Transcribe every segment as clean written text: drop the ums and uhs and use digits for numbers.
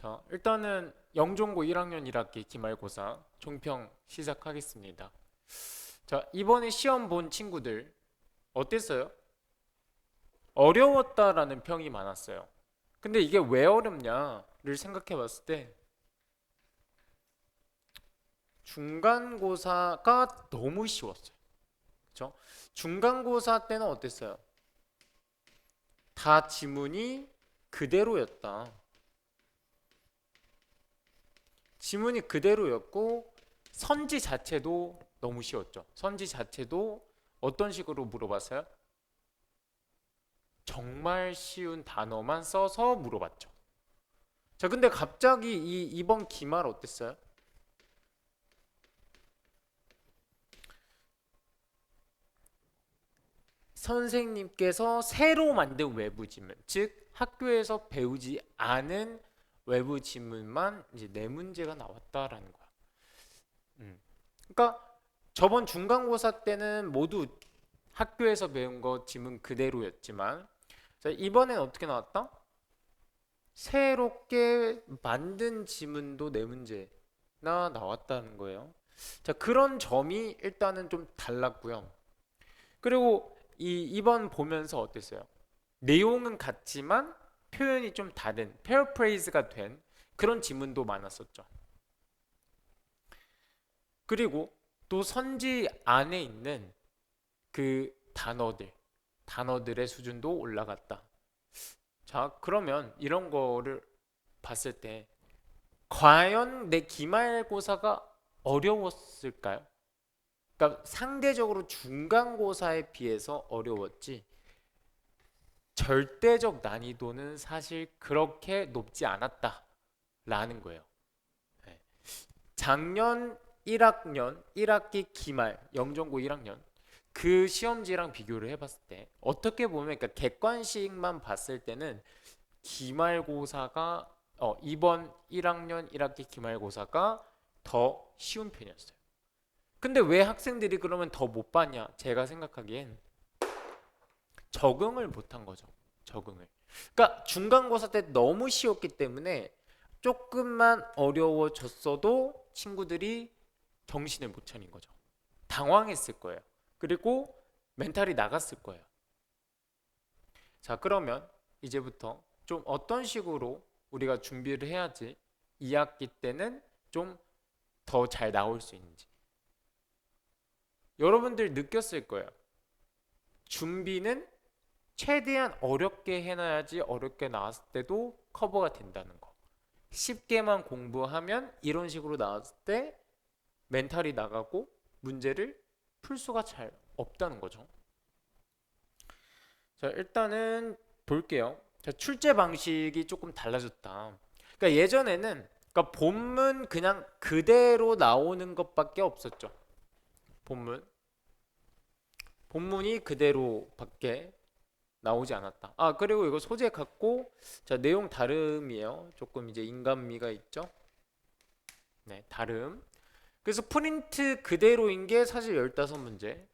자, 일단은 영종고 1학년 1학기 기말고사 종평 시작하겠습니다. 자, 이번에 시험 본 친구들 어땠어요? 어려웠다라는 평이 많았어요. 근데 이게 왜 어렵냐를 생각해 봤을 때 중간고사가 너무 쉬웠어요. 그렇죠? 중간고사 때는 어땠어요? 다 지문이 그대로였다. 지문이 그대로였고 선지 자체도 너무 쉬웠죠. 선지 자체도 어떤 식으로 물어봤어요? 정말 쉬운 단어만 써서 물어봤죠. 자, 근데 갑자기 이번 기말 어땠어요? 선생님께서 새로 만든 외부 지문, 즉 학교에서 배우지 않은 외부 지문만 이제 네 문제가 나왔다라는 거야. 그러니까 저번 중간고사 때는 모두 학교에서 배운 거 지문 그대로였지만 자, 이번엔 어떻게 나왔다? 새롭게 만든 지문도 네 문제나 나왔다는 거예요. 자, 그런 점이 일단은 좀 달랐고요. 그리고 이번 보면서 어땠어요? 내용은 같지만 표현이 좀 다른 페어프레이즈가 된 그런 지문도 많았었죠. 그리고 또 선지 안에 있는 그 단어들의 수준도 올라갔다. 자, 그러면 이런 거를 봤을 때 과연 내 기말고사가 어려웠을까요? 그러니까 상대적으로 중간고사에 비해서 어려웠지 절대적 난이도는 사실 그렇게 높지 않았다라는 거예요. 네. 작년 1학년 1학기 기말 영종고 1학년 그 시험지랑 비교를 해봤을 때 어떻게 보면 그러니까 객관식만 봤을 때는 기말고사가 이번 1학년 1학기 기말고사가 더 쉬운 편이었어요. 근데 왜 학생들이 그러면 더 못 봤냐? 제가 생각하기엔 적응을 못한 거죠. 적응을. 그러니까 중간고사 때 너무 쉬웠기 때문에 조금만 어려워졌어도 친구들이 정신을 못 차린 거죠. 당황했을 거예요. 그리고 멘탈이 나갔을 거예요. 자, 그러면 이제부터 좀 어떤 식으로 우리가 준비를 해야지 2학기 때는 좀 더 잘 나올 수 있는지. 여러분들 느꼈을 거예요. 준비는 최대한 어렵게 해놔야지 어렵게 나왔을 때도 커버가 된다는 거. 쉽게만 공부하면 이런 식으로 나왔을 때 멘탈이 나가고 문제를 풀 수가 잘 없다는 거죠. 자, 일단은 볼게요. 자, 출제 방식이 조금 달라졌다. 그러니까 예전에는 그러니까 본문 그냥 그대로 나오는 것밖에 없었죠. 본문. 본문이 그대로밖에 나오지 않았다. 아, 그리고 이거 소재 같고 자, 내용 다름이에요. 조금 이제 인간미가 있죠. 네, 다름. 그래서 프린트 그대로인 게 사실 15문제.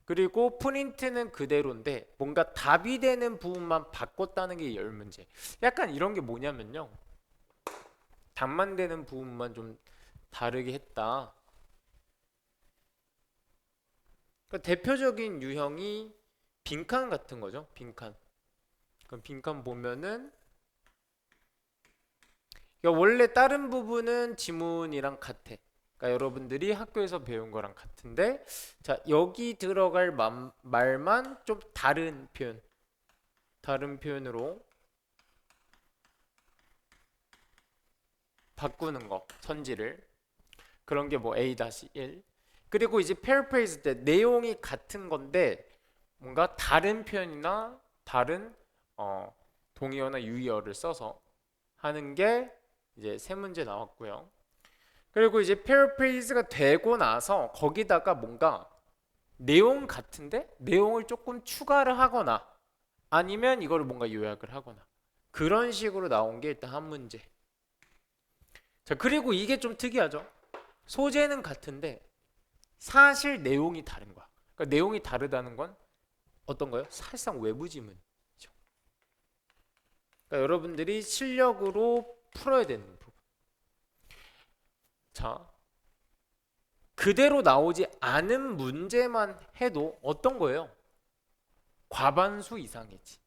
그리고 프린트는 그대로인데 뭔가 답이 되는 부분만 바꿨다는 게 10문제. 약간 이런 게 뭐냐면요. 답만 되는 부분만 좀 다르게 했다. 그러니까 대표적인 유형이 빈칸 같은 거죠. 빈칸. 그럼 빈칸 보면은 그러니까 원래 다른 부분은 지문이랑 같아. 그러니까 여러분들이 학교에서 배운 거랑 같은데 자, 여기 들어갈 말만 좀 다른 표현으로 바꾸는 거, 선지를. 그런 게 뭐 A-1. 그리고 이제 paraphrase 때 내용이 같은 건데 뭔가 다른 표현이나 다른 동의어나 유의어를 써서 하는 게 이제 세 문제 나왔고요. 그리고 이제 paraphrase가 되고 나서 거기다가 뭔가 내용 같은데 내용을 조금 추가를 하거나 아니면 이거를 뭔가 요약을 하거나 그런 식으로 나온 게 일단 한 문제. 자, 그리고 이게 좀 특이하죠. 소재는 같은데 사실 내용이 다른 거야. 그러니까 내용이 다르다는 건 어떤 거예요? 사실상 외부 지문이죠. 그러니까 여러분들이 실력으로 풀어야 되는 부분. 자, 그대로 나오지 않은 문제만 해도 어떤 거예요? 과반수 이상이지.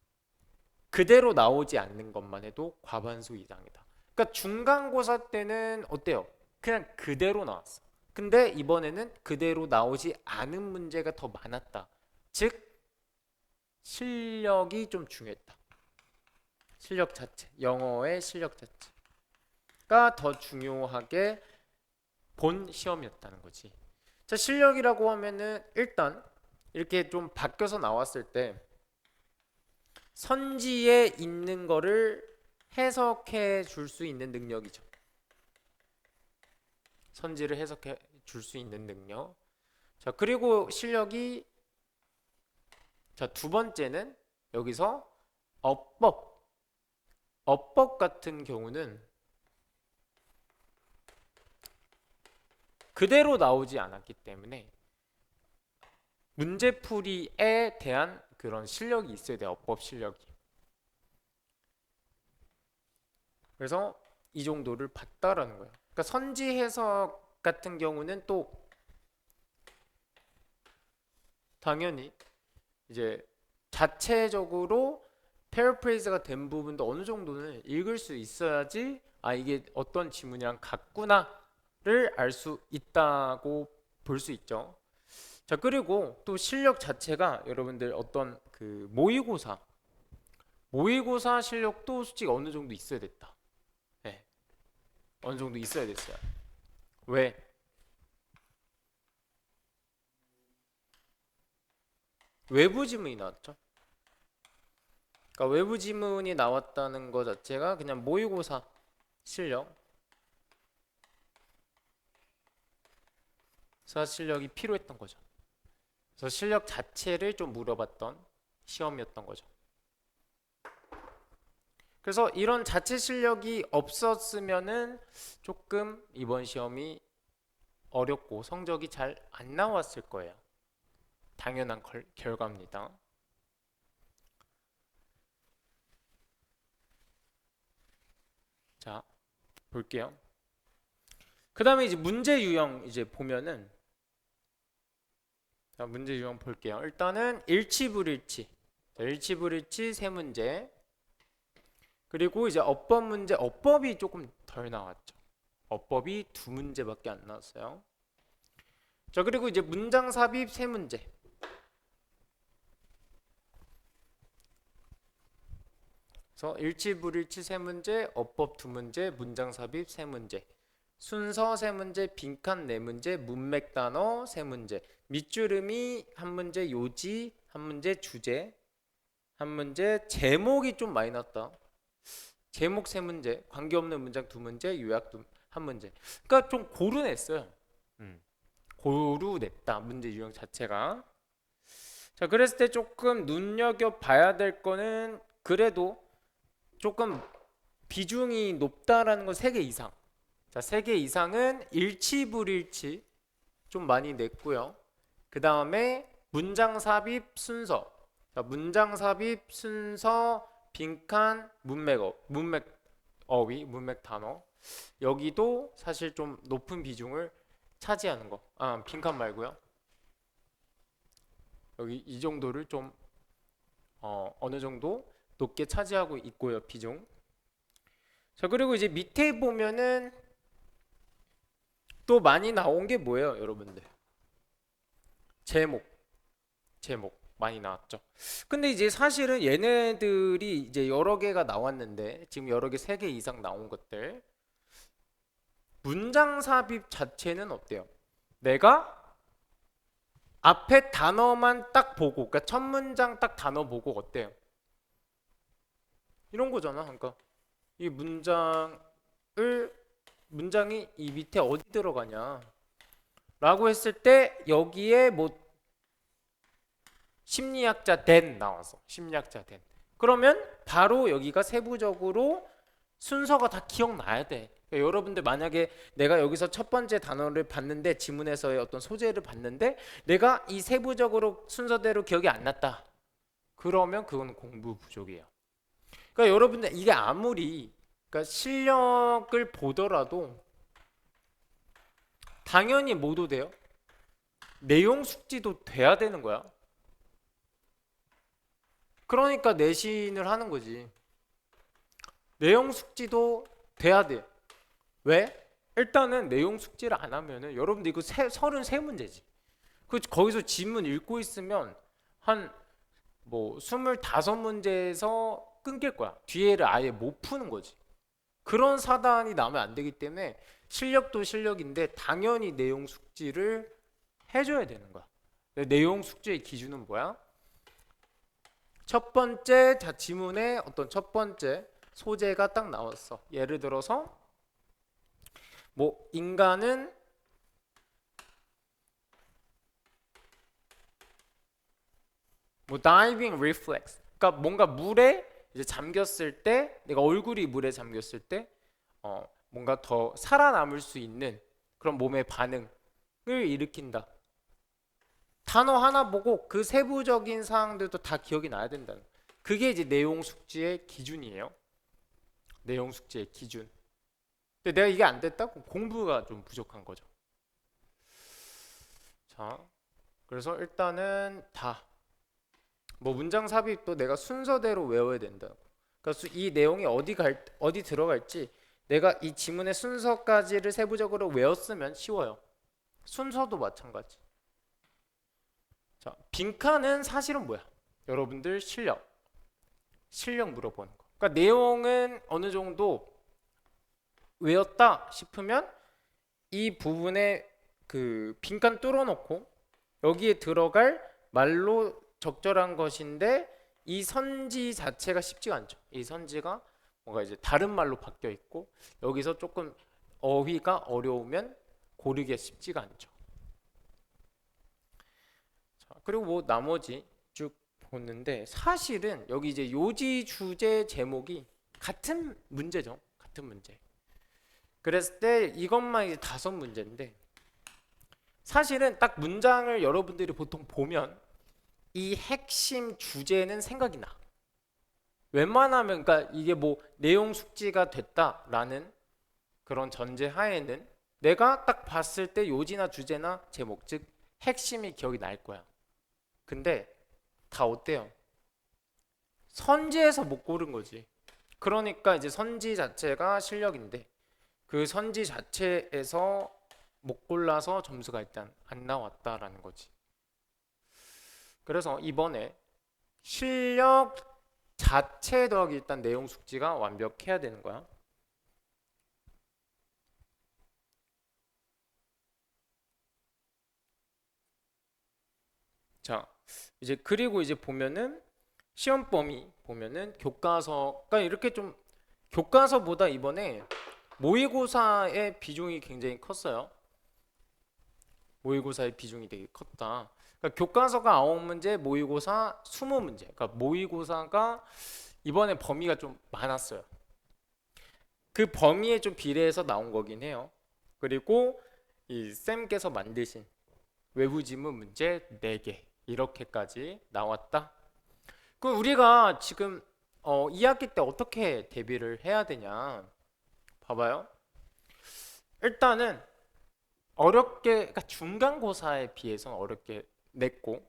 그대로 나오지 않는 것만 해도 과반수 이상이다. 그러니까 중간고사 때는 어때요? 그냥 그대로 나왔어. 근데 이번에는 그대로 나오지 않은 문제가 더 많았다. 즉 실력이 좀 중요했다. 실력 자체, 영어의 실력 자체가 더 중요하게 본 시험이었다는 거지. 자, 실력이라고 하면은 일단 이렇게 좀 바뀌어서 나왔을 때 선지에 있는 거를 해석해 줄 수 있는 능력이죠. 선지를 해석해 줄 수 있는 능력. 자, 그리고 실력이, 자, 두 번째는 여기서 어법 같은 경우는 그대로 나오지 않았기 때문에 문제풀이에 대한 그런 실력이 있어야 돼요. 어법 실력이. 그래서 이 정도를 봤다라는 거예요. 그러니까 선지 해석 같은 경우는 또 당연히 이제 자체적으로 패러프레이즈가 된 부분도 어느 정도는 읽을 수 있어야지 아 이게 어떤 지문이랑 같구나를 알 수 있다고 볼 수 있죠. 자, 그리고 또 실력 자체가 여러분들 어떤 그 모의고사 실력도 솔직히 어느 정도 있어야 됐다. 네, 어느 정도 있어야 됐어요. 왜? 외부 지문이 나왔죠. 그러니까 외부 지문이 나왔다는 것 자체가 그냥 모의고사 실력, 사 실력이 필요했던 거죠. 그래서 실력 자체를 좀 물어봤던 시험이었던 거죠. 그래서 이런 자체 실력이 없었으면은 조금 이번 시험이 어렵고 성적이 잘 안 나왔을 거예요. 당연한 결과입니다. 자, 볼게요. 그 다음에 이제 문제 유형 이제 보면은, 자, 문제 유형 볼게요. 일단은 일치불일치. 자, 일치불일치 세 문제. 그리고 이제 어법 문제, 어법이 조금 덜 나왔죠. 어법이 두 문제밖에 안 나왔어요. 자, 그리고 이제 문장 삽입 세 문제. 그래서 일치불일치 세 문제, 어법 두 문제, 문장 삽입 세 문제. 순서 세 문제, 빈칸 네 문제, 문맥 단어 세 문제. 밑주름이 한 문제, 요지 한 문제, 주제 한 문제, 제목이 좀 많이 났다. 제목 세 문제, 관계없는 문장 두 문제, 요약 한 문제. 그러니까 좀 고르냈어요. 고르냈다 문제 유형 자체가. 자, 그랬을 때 조금 눈여겨 봐야 될 거는 그래도 조금 비중이 높다라는 건 3개 이상. 자, 3개 이상은 일치불일치 좀 많이 냈고요. 그 다음에 문장 삽입 순서. 자, 문장 삽입 순서, 빈칸, 문맥어휘, 문맥 단어. 여기도 사실 좀 높은 비중을 차지하는 거. 아, 빈칸 말고요. 여기 이 정도를 좀 어느 정도 높게 차지하고 있고요, 비중. 자, 그리고 이제 밑에 보면은 또 많이 나온 게 뭐예요, 여러분들? 제목 많이 나왔죠. 근데 이제 사실은 얘네들이 이제 여러 개가 나왔는데 지금 여러 개 3개 이상 나온 것들 문장 삽입 자체는 어때요? 내가 앞에 단어만 딱 보고, 그러니까 첫 문장 딱 단어 보고 어때요? 이런 거잖아. 그러니까 이 문장이 이 밑에 어디 들어가냐 라고 했을 때 여기에 뭐 심리학자 된 나와서 심리학자 된 그러면 바로 여기가 세부적으로 순서가 다 기억나야 돼. 그러니까 여러분들 만약에 내가 여기서 첫 번째 단어를 봤는데 지문에서의 어떤 소재를 봤는데 내가 이 세부적으로 순서대로 기억이 안 났다. 그러면 그건 공부 부족이에요. 그러니까 여러분들 이게 아무리 그러니까 실력을 보더라도 당연히 뭐도 돼요? 내용 숙지도 돼야 되는 거야. 그러니까 내신을 하는 거지. 내용 숙지도 돼야 돼. 왜? 일단은 내용 숙지를 안 하면은 여러분들 이거 33문제지. 거기서 지문 읽고 있으면 한 뭐 25문제에서 끊길 거야. 뒤에를 아예 못 푸는 거지. 그런 사단이 나면 안 되기 때문에 실력도 실력인데 당연히 내용 숙지를 해줘야 되는 거야. 내용 숙지의 기준은 뭐야? 첫 번째 자 지문에 어떤 첫 번째 소재가 딱 나왔어. 예를 들어서 뭐 인간은 뭐 diving reflex. 그러니까 뭔가 물에 이제 잠겼을 때 내가 얼굴이 물에 잠겼을 때 뭔가 더 살아남을 수 있는 그런 몸의 반응을 일으킨다. 단어 하나 보고 그 세부적인 사항들도 다 기억이 나야 된다는. 그게 이제 내용 숙지의 기준이에요. 내용 숙지의 기준. 근데 내가 이게 안 됐다고 공부가 좀 부족한 거죠. 자, 그래서 일단은 다 뭐 문장 삽입도 내가 순서대로 외워야 된다. 그래서 이 내용이 어디 들어갈지 내가 이 지문의 순서까지를 세부적으로 외웠으면 쉬워요. 순서도 마찬가지. 자, 빈칸은 사실은 뭐야? 여러분들 실력 물어보는 거. 그러니까 내용은 어느 정도 외웠다 싶으면 이 부분에 그 빈칸 뚫어놓고 여기에 들어갈 말로 적절한 것인데 이 선지 자체가 쉽지가 않죠. 이 선지가 뭔가 이제 다른 말로 바뀌어 있고 여기서 조금 어휘가 어려우면 고르기가 쉽지가 않죠. 자, 그리고 뭐 나머지 쭉 보는데 사실은 여기 이제 요지 주제 제목이 같은 문제죠. 같은 문제. 그랬을 때 이것만 이제 5문제인데 사실은 딱 문장을 여러분들이 보통 보면 이 핵심 주제는 생각이 나. 웬만하면 그러니까 이게 뭐 내용 숙지가 됐다라는 그런 전제 하에는 내가 딱 봤을 때 요지나 주제나 제목 즉 핵심이 기억이 날 거야. 근데 다 어때요? 선지에서 못 고른 거지. 그러니까 이제 선지 자체가 실력인데 그 선지 자체에서 못 골라서 점수가 일단 안 나왔다라는 거지. 그래서 이번에 실력 자체 더하기 일단 내용 숙지가 완벽해야 되는 거야. 자, 이제 그리고 이제 보면은 시험 범위 보면은 교과서가 이렇게 좀 교과서보다 이번에 모의고사의 비중이 굉장히 컸어요. 모의고사의 비중이 되게 컸다. 그러니까 교과서가 9문제, 모의고사 20문제. 그러니까 모의고사가 이번에 범위가 좀 많았어요. 그 범위에 좀 비례해서 나온 거긴 해요. 그리고 이 쌤께서 만드신 외부 지문 문제 4개 이렇게까지 나왔다. 그럼 우리가 지금 2학기 때 어떻게 대비를 해야 되냐? 봐봐요. 일단은 어렵게 그러니까 중간고사에 비해서 어렵게 냈고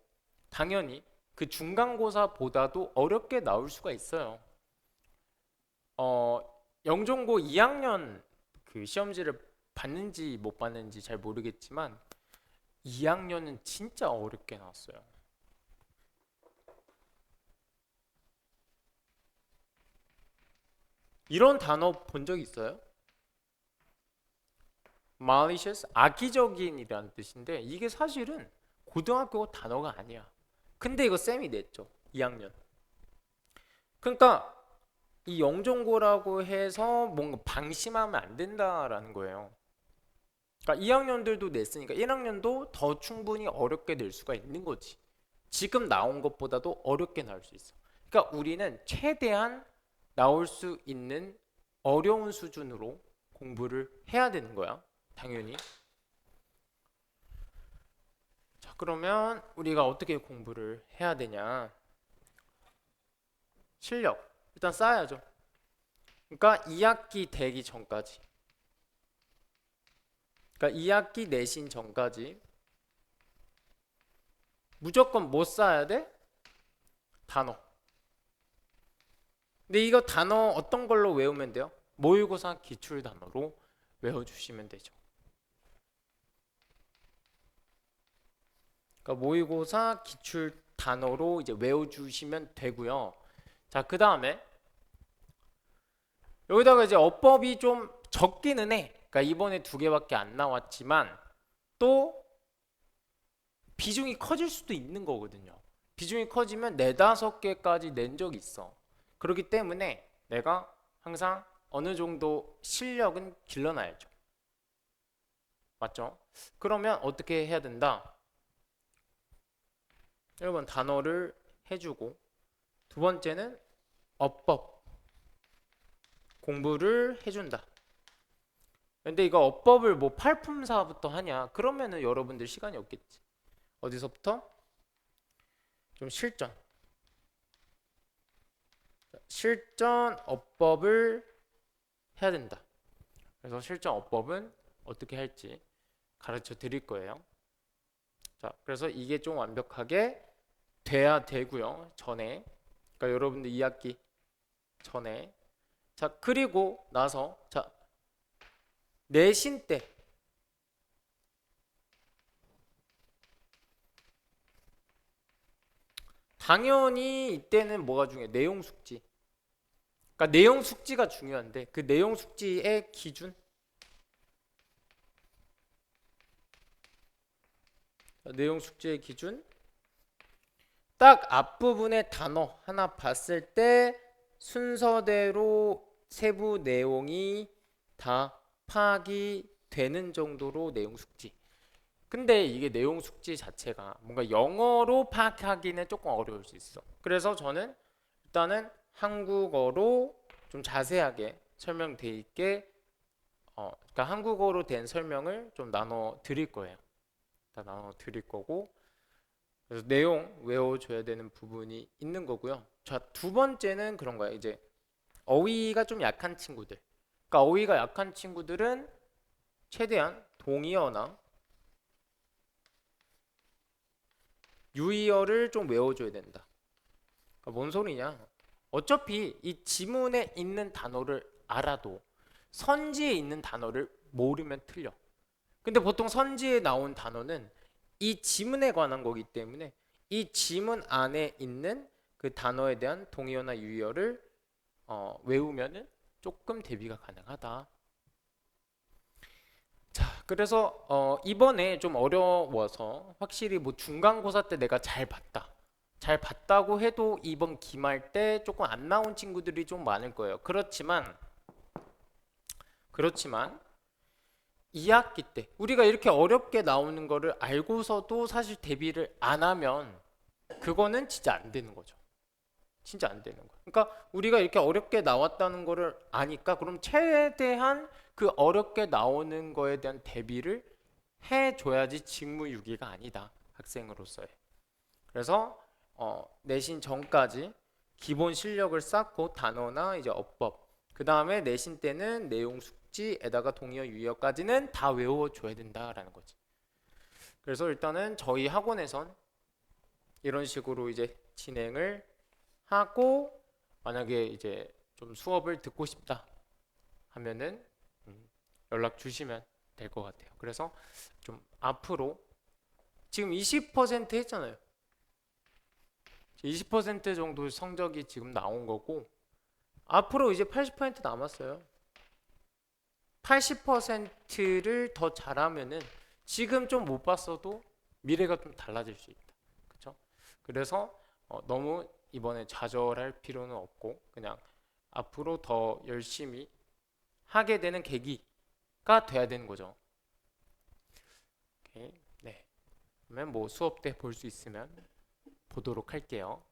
당연히 그 중간고사보다도 어렵게 나올 수가 있어요. 어, 영종고 2학년 그 시험지를 봤는지 못 봤는지 잘 모르겠지만 2학년은 진짜 어렵게 나왔어요. 이런 단어 본 적 있어요? malicious, 악의적인이라는 뜻인데 이게 사실은 고등학교 단어가 아니야. 근데 이거 쌤이 냈죠. 2학년. 그러니까 이 영종고라고 해서 뭔가 방심하면 안 된다라는 거예요. 그러니까 2학년들도 냈으니까 1학년도 더 충분히 어렵게 낼 수가 있는 거지. 지금 나온 것보다도 어렵게 나올 수 있어. 그러니까 우리는 최대한 나올 수 있는 어려운 수준으로 공부를 해야 되는 거야. 당연히. 자, 그러면 우리가 어떻게 공부를 해야 되냐? 실력. 일단 쌓아야죠. 그러니까 2학기 되기 전까지, 그러니까 2학기 내신 전까지 무조건 뭐 쌓아야 돼? 단어. 근데 이거 단어 어떤 걸로 외우면 돼요? 모의고사 기출 단어로 외워주시면 되죠. 그러니까 모의고사 기출 단어로 이제 외워주시면 되고요. 자, 그 다음에 여기다가 이제 어법이 좀 적기는 해. 그러니까 이번에 2개밖에 안 나왔지만 또 비중이 커질 수도 있는 거거든요. 비중이 커지면 4-5개까지 낸 적이 있어. 그렇기 때문에 내가 항상 어느 정도 실력은 길러놔야죠. 맞죠? 그러면 어떻게 해야 된다? 1번 단어를 해주고, 두 번째는 어법 공부를 해준다. 근데 이거 어법을 뭐 팔품사부터 하냐? 그러면은 여러분들 시간이 없겠지. 어디서부터? 좀 실전 어법을 해야 된다. 그래서 실전 어법은 어떻게 할지 가르쳐 드릴 거예요. 자, 그래서 이게 좀 완벽하게 돼야 되고요. 전에. 그러니까 여러분들 2학기 전에. 자, 그리고 나서 자, 내신 때 당연히 이때는 뭐가 중요해? 내용 숙지. 그러니까 내용 숙지가 중요한데 그 내용 숙지의 기준, 내용 숙지의 기준 딱 앞부분의 단어 하나 봤을 때 순서대로 세부 내용이 다 파악이 되는 정도로 내용 숙지. 근데 이게 내용 숙지 자체가 뭔가 영어로 파악하기는 조금 어려울 수 있어. 그래서 저는 일단은 한국어로 좀 자세하게 설명돼 있게 그러니까 한국어로 된 설명을 좀 나눠 드릴 거예요. 나눠 드릴 거고, 그래서 내용 외워줘야 되는 부분이 있는 거고요. 자, 두 번째는 그런 거예요. 이제 어휘가 좀 약한 친구들. 그러니까 어휘가 약한 친구들은 최대한 동의어나 유의어를 좀 외워줘야 된다. 그러니까 뭔 소리냐? 어차피 이 지문에 있는 단어를 알아도 선지에 있는 단어를 모르면 틀려. 근데 보통 선지에 나온 단어는 이 지문에 관한 거기 때문에 이 지문 안에 있는 그 단어에 대한 동의어나 유의어를 외우면은 조금 대비가 가능하다. 자, 그래서 이번에 좀 어려워서 확실히 뭐 중간고사 때 내가 잘 봤다. 잘 봤다고 해도 이번 기말 때 조금 안 나온 친구들이 좀 많을 거예요. 그렇지만 2학기 때 우리가 이렇게 어렵게 나오는 거를 알고서도 사실 대비를 안 하면 그거는 진짜 안 되는 거죠. 진짜 안 되는 거예요. 그러니까 우리가 이렇게 어렵게 나왔다는 거를 아니까 그럼 최대한 그 어렵게 나오는 거에 대한 대비를 해줘야지 직무유기가 아니다. 학생으로서의. 그래서 내신 전까지 기본 실력을 쌓고 단어나 이제 어법, 그 다음에 내신 때는 내용 숙지에다가 동의어 유의어까지는 다 외워줘야 된다라는 거지. 그래서 일단은 저희 학원에선 이런 식으로 이제 진행을 하고, 만약에 이제 좀 수업을 듣고 싶다 하면은 연락 주시면 될 것 같아요. 그래서 좀 앞으로 지금 20% 했잖아요. 20% 정도 성적이 지금 나온 거고 앞으로 이제 80% 남았어요. 80%를 더 잘하면은 지금 좀 못 봤어도 미래가 좀 달라질 수 있다. 그렇죠? 그래서 너무 이번에 좌절할 필요는 없고 그냥 앞으로 더 열심히 하게 되는 계기가 돼야 되는 거죠. 오케이. 네. 그러면 뭐 수업 때 볼 수 있으면 보도록 할게요.